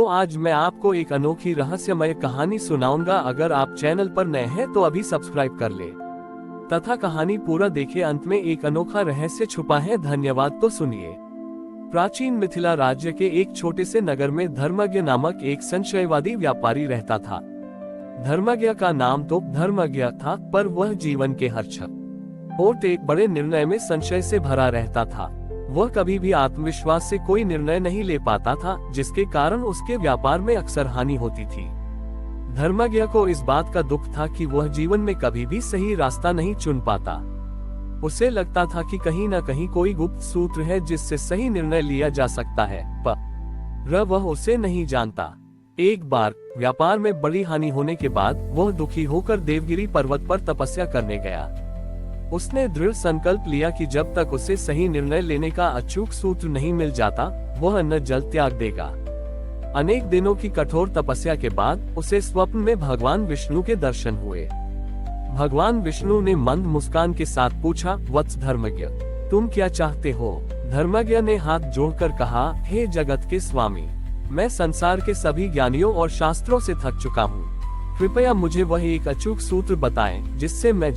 तो आज मैं आपको एक अनोखी रहस्यमय कहानी सुनाऊंगा। अगर आप चैनल पर नए हैं तो अभी सब्सक्राइब कर ले तथा कहानी पूरा देखे। अंत में एक अनोखा रहस्य छुपा है। धन्यवाद। तो सुनिए। प्राचीन मिथिला राज्य के एक छोटे से नगर में धर्मज्ञ नामक एक संशयवादी व्यापारी रहता था। धर्मज्ञ का नाम तो धर्मज्ञ था, पर वह जीवन के हर क्षण और एक बड़े निर्णय में संशय से भरा रहता था। वह कभी भी आत्मविश्वास से कोई निर्णय नहीं ले पाता था, जिसके कारण उसके व्यापार में अक्सर हानि होती थी। धर्मज्ञ को इस बात का दुख था कि वह जीवन में कभी भी सही रास्ता नहीं चुन पाता। उसे लगता था कि कहीं न कहीं कोई गुप्त सूत्र है जिससे सही निर्णय लिया जा सकता है, पर वह उसे नहीं जानता। एक बार व्यापार में बड़ी हानि होने के बाद वह दुखी होकर देवगिरी पर्वत पर तपस्या करने गया। उसने दृढ़ संकल्प लिया कि जब तक उसे सही निर्णय लेने का अचूक सूत्र नहीं मिल जाता, वह अन्न जल त्याग देगा। अनेक दिनों की कठोर तपस्या के बाद उसे स्वप्न में भगवान विष्णु के दर्शन हुए। भगवान विष्णु ने मंद मुस्कान के साथ पूछा, वत्स धर्मज्ञ, तुम क्या चाहते हो? धर्मज्ञ ने हाथ जोड़कर कहा, हे जगत के स्वामी, मैं संसार के सभी ज्ञानियों और शास्त्रों से थक चुका हूँ। कृपया मुझे वह एक अचूक सूत्र बताएं, जिससे मैं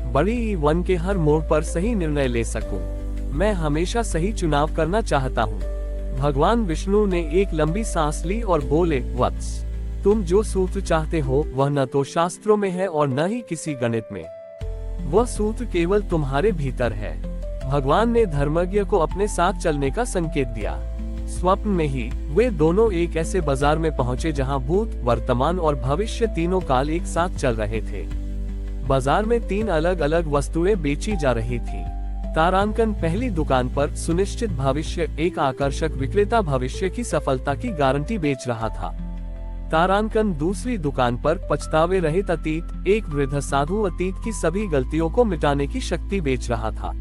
बड़ी वन के हर मोड़ पर सही निर्णय ले सकूं। मैं हमेशा सही चुनाव करना चाहता हूं। भगवान विष्णु ने एक लंबी सांस ली और बोले, वत्स, तुम जो सूत्र चाहते हो वह न तो शास्त्रों में है और न ही किसी गणित में। वह सूत्र केवल तुम्हारे भीतर है। भगवान ने धर्मज्ञ को अपने साथ चलने का संकेत दिया। स्वप्न में ही वे दोनों एक ऐसे बाजार में पहुंचे जहां भूत, वर्तमान और भविष्य तीनों काल एक साथ चल रहे थे। बाजार में 3 अलग अलग वस्तुएं बेची जा रही थी। तारांकन पहली दुकान पर सुनिश्चित भविष्य, एक आकर्षक विक्रेता भविष्य की सफलता की गारंटी बेच रहा था। तारांकन दूसरी दुकान पर पछतावे रहित अतीत, एक वृद्ध साधु अतीत की सभी गलतियों को मिटाने की शक्ति बेच रहा था।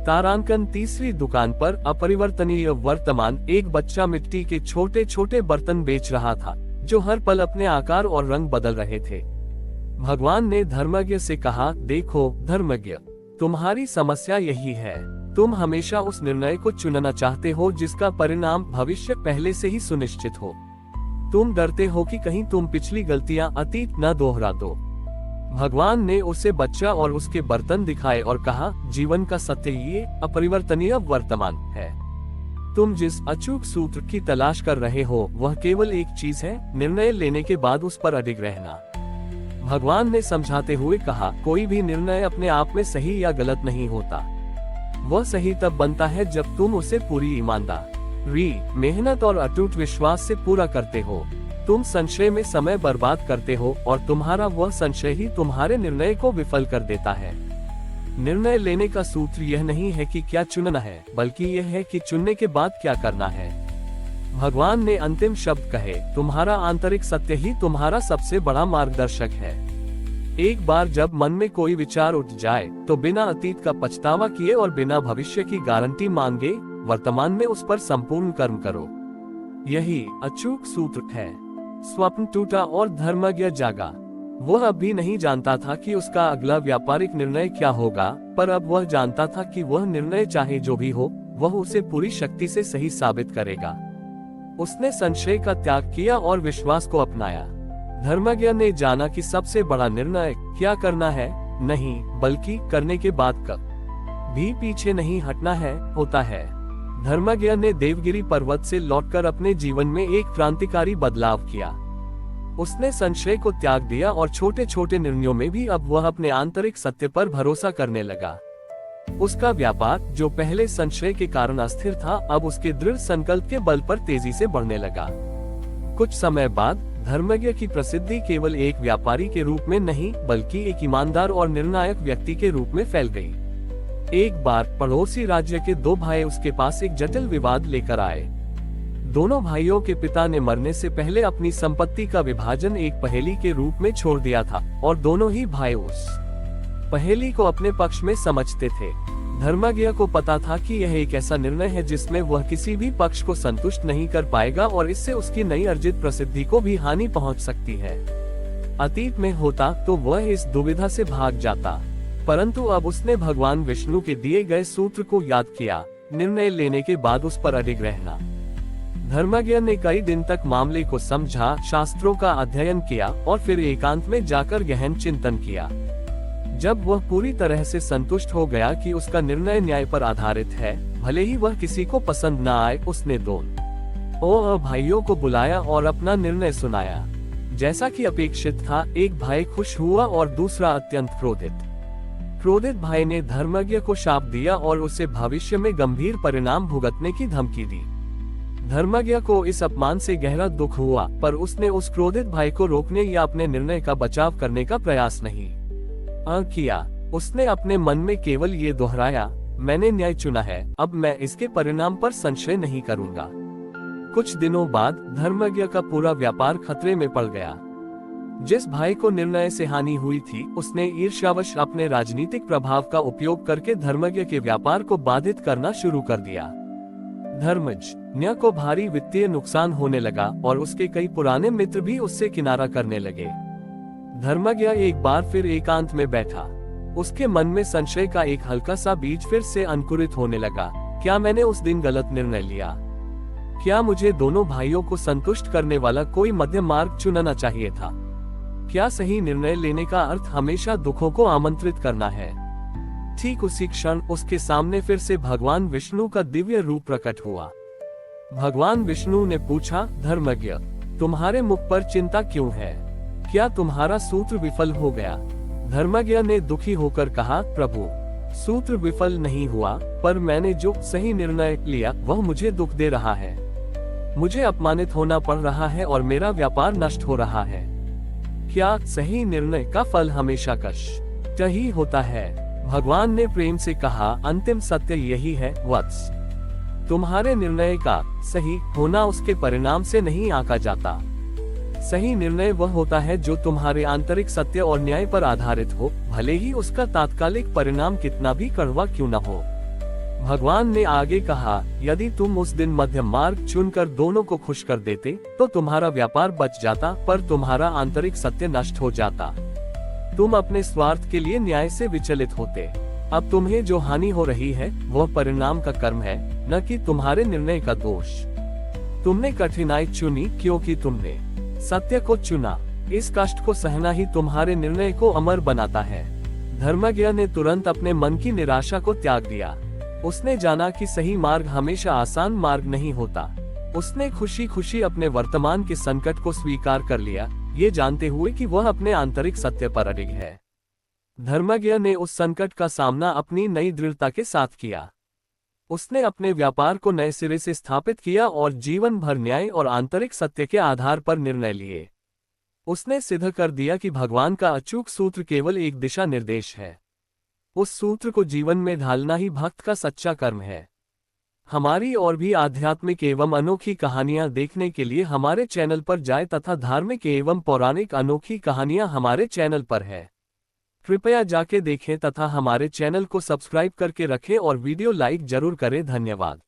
तारांकन तीसरी दुकान पर अपरिवर्तनीय वर्तमान, एक बच्चा मिट्टी के छोटे छोटे बर्तन बेच रहा था, जो हर पल अपने आकार और रंग बदल रहे थे। भगवान ने धर्मज्ञ से कहा, देखो धर्मज्ञ, तुम्हारी समस्या यही है। तुम हमेशा उस निर्णय को चुनना चाहते हो जिसका परिणाम भविष्य पहले से ही सुनिश्चित हो। तुम डरते हो कि कहीं तुम पिछली गलतियां, अतीत न दोहरा दो। भगवान ने उसे बच्चा और उसके बर्तन दिखाए और कहा, जीवन का सत्य ये अपरिवर्तनीय वर्तमान है। तुम जिस अचूक सूत्र की तलाश कर रहे हो वह केवल एक चीज है, निर्णय लेने के बाद उस पर अडिग रहना। भगवान ने समझाते हुए कहा, कोई भी निर्णय अपने आप में सही या गलत नहीं होता। वह सही तब बनता है जब तुम उसे पूरी ईमानदारी, मेहनत और अटूट विश्वास से पूरा करते हो। तुम संशय में समय बर्बाद करते हो और तुम्हारा वह संशय ही तुम्हारे निर्णय को विफल कर देता है। निर्णय लेने का सूत्र यह नहीं है कि क्या चुनना है, बल्कि यह है कि चुनने के बाद क्या करना है। भगवान ने अंतिम शब्द कहे, तुम्हारा आंतरिक सत्य ही तुम्हारा सबसे बड़ा मार्गदर्शक है। एक बार जब मन में कोई विचार उठ जाए तो बिना अतीत का पछतावा किए और बिना भविष्य की गारंटी मांगे वर्तमान में उस पर संपूर्ण कर्म करो। यही अचूक सूत्र है। स्वप्न टूटा और धर्मज्ञ जागा। वह अब भी नहीं जानता था कि उसका अगला व्यापारिक निर्णय क्या होगा, पर अब वह जानता था कि वह निर्णय चाहे जो भी हो, वह उसे पूरी शक्ति से सही साबित करेगा। उसने संशय का त्याग किया और विश्वास को अपनाया। धर्मज्ञ ने जाना कि सबसे बड़ा निर्णय क्या करना है नहीं, बल्कि करने के बाद कब भी पीछे नहीं हटना है होता है। धर्मज्ञ ने देवगिरी पर्वत से लौटकर अपने जीवन में एक क्रांतिकारी बदलाव किया। उसने संशय को त्याग दिया और छोटे छोटे निर्णयों में भी अब वह अपने आंतरिक सत्य पर भरोसा करने लगा। उसका व्यापार, जो पहले संशय के कारण अस्थिर था, अब उसके दृढ़ संकल्प के बल पर तेजी से बढ़ने लगा। कुछ समय बाद धर्मज्ञ की प्रसिद्धि केवल एक व्यापारी के रूप में नहीं, बल्कि एक ईमानदार और निर्णायक व्यक्ति के रूप में फैल गई। एक बार पड़ोसी राज्य के 2 भाई उसके पास एक जटिल विवाद लेकर आए। दोनों भाइयों के पिता ने मरने से पहले अपनी संपत्ति का विभाजन एक पहेली के रूप में छोड़ दिया था और दोनों ही भाई उस पहेली को अपने पक्ष में समझते थे। धर्मज्ञ को पता था कि यह एक ऐसा निर्णय है जिसमें वह किसी भी पक्ष को संतुष्ट नहीं कर पाएगा और इससे उसकी नई अर्जित प्रसिद्धि को भी हानि पहुंच सकती है। अतीत में होता तो वह इस दुविधा से भाग जाता, परंतु अब उसने भगवान विष्णु के दिए गए सूत्र को याद किया, निर्णय लेने के बाद उस पर अडिग रहना। धर्मज्ञ ने कई दिन तक मामले को समझा, शास्त्रों का अध्ययन किया और फिर एकांत में जाकर गहन चिंतन किया। जब वह पूरी तरह से संतुष्ट हो गया कि उसका निर्णय न्याय पर आधारित है, भले ही वह किसी को पसंद न आए, उसने दोनों भाइयों को बुलाया और अपना निर्णय सुनाया। जैसा कि अपेक्षित था, एक भाई खुश हुआ और दूसरा अत्यंत क्रोधित भाई ने धर्मज्ञ को शाप दिया और उसे भविष्य में गंभीर परिणाम भुगतने की धमकी दी। धर्मज्ञ को इस अपमान से गहरा दुख हुआ, पर उसने उस क्रोधित भाई को रोकने या अपने निर्णय का बचाव करने का प्रयास नहीं किया। उसने अपने मन में केवल ये दोहराया, मैंने न्याय चुना है, अब मैं इसके परिणाम पर संशय नहीं करूंगा। कुछ दिनों बाद धर्मज्ञ का पूरा व्यापार खतरे में पड़ गया। जिस भाई को निर्णय से हानि हुई थी, उसने ईर्ष्यावश अपने राजनीतिक प्रभाव का उपयोग करके धर्मज्ञ के व्यापार को बाधित करना शुरू कर दिया। धर्मज्ञ को भारी वित्तीय नुकसान होने लगा और उसके कई पुराने मित्र भी उससे किनारा करने लगे। धर्मज्ञ एक बार फिर एकांत में बैठा। उसके मन में संशय का एक हल्का सा बीज फिर से अंकुरित होने लगा। क्या मैंने उस दिन गलत निर्णय लिया? क्या मुझे दोनों भाइयों को संतुष्ट करने वाला कोई मध्य मार्ग चुनना चाहिए था? क्या सही निर्णय लेने का अर्थ हमेशा दुखों को आमंत्रित करना है? ठीक उसी क्षण उसके सामने फिर से भगवान विष्णु का दिव्य रूप प्रकट हुआ। भगवान विष्णु ने पूछा, धर्मज्ञ, तुम्हारे मुख पर चिंता क्यों है? क्या तुम्हारा सूत्र विफल हो गया? धर्मज्ञ ने दुखी होकर कहा, प्रभु, सूत्र विफल नहीं हुआ, पर मैंने जो सही निर्णय लिया वह मुझे दुख दे रहा है। मुझे अपमानित होना पड़ रहा है और मेरा व्यापार नष्ट हो रहा है। क्या सही निर्णय का फल हमेशा कष्ट ही होता है? भगवान ने प्रेम से कहा, अंतिम सत्य यही है वत्स, तुम्हारे निर्णय का सही होना उसके परिणाम से नहीं आंका जाता। सही निर्णय वह होता है जो तुम्हारे आंतरिक सत्य और न्याय पर आधारित हो, भले ही उसका तात्कालिक परिणाम कितना भी कड़वा क्यों न हो। भगवान ने आगे कहा, यदि तुम उस दिन मध्य मार्ग चुनकर दोनों को खुश कर देते तो तुम्हारा व्यापार बच जाता, पर तुम्हारा आंतरिक सत्य नष्ट हो जाता। तुम अपने स्वार्थ के लिए न्याय से विचलित होते। अब तुम्हें जो हानि हो रही है वह परिणाम का कर्म है, न कि तुम्हारे निर्णय का दोष। तुमने कठिनाई चुनी क्योंकि तुमने सत्य को चुना। इस कष्ट को सहना ही तुम्हारे निर्णय को अमर बनाता है। धर्मज्ञ ने तुरंत अपने मन की निराशा को त्याग दिया। उसने जाना कि सही मार्ग हमेशा आसान मार्ग नहीं होता। उसने खुशी खुशी अपने वर्तमान के संकट को स्वीकार कर लिया, ये जानते हुए कि वह अपने आंतरिक सत्य पर अडिग है। धर्मज्ञ ने उस संकट का सामना अपनी नई दृढ़ता के साथ किया। उसने अपने व्यापार को नए सिरे से स्थापित किया और जीवन भर न्याय और आंतरिक सत्य के आधार पर निर्णय लिए। उसने सिद्ध कर दिया कि भगवान का अचूक सूत्र केवल एक दिशा निर्देश है। उस सूत्र को जीवन में ढालना ही भक्त का सच्चा कर्म है। हमारी और भी आध्यात्मिक एवं अनोखी कहानियां देखने के लिए हमारे चैनल पर जाएं तथा धार्मिक एवं पौराणिक अनोखी कहानियां हमारे चैनल पर है। कृपया जाके देखें तथा हमारे चैनल को सब्सक्राइब करके रखें और वीडियो लाइक जरूर करें। धन्यवाद।